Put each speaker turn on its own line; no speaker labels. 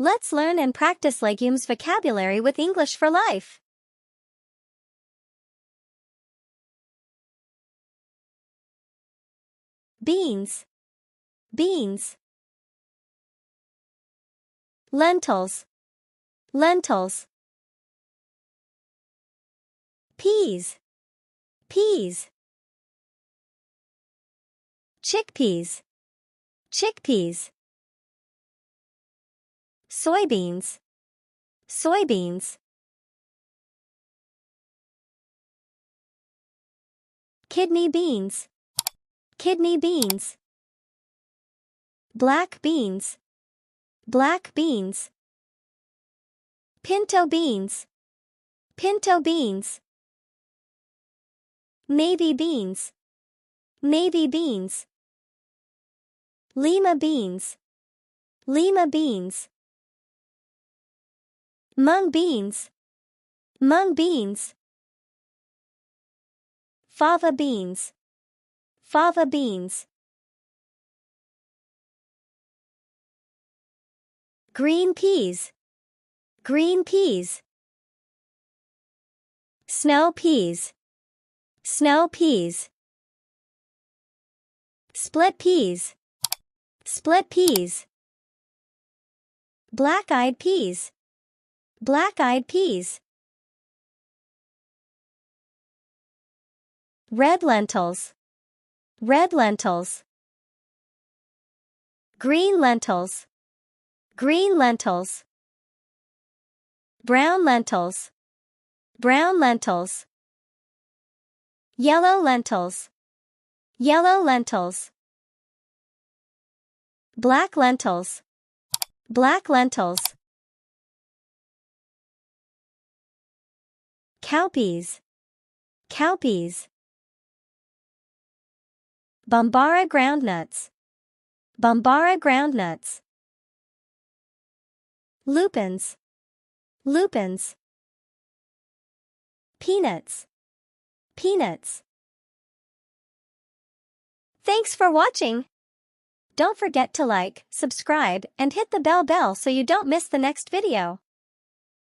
Let's learn and practice legumes vocabulary with English for Life. Beans. Beans. Lentils. Lentils. Peas. Peas. Chickpeas. Chickpeas. Soybeans. Soybeans. Kidney beans. Kidney beans. Black beans. Black beans. Pinto beans. Pinto beans. Navy beans. Navy beans. Lima beans. Lima beans. Mung beans. Mung beans. Fava beans. Fava beans. Green peas. Green peas. Snow peas. Snow peas. Split peas. Split peas. Black-eyed peas. Black-eyed peas. Red lentils. Red lentils. Green lentils. Green lentils. Brown lentils. Brown lentils. Yellow lentils. Yellow lentils. Black lentils. Black lentils. Cowpeas. Cowpeas. Bambara groundnuts. Bambara groundnuts. Lupins. Lupins. Peanuts. Peanuts. Thanks for watching. Don't forget to like, subscribe, and hit the bell so you don't miss the next video.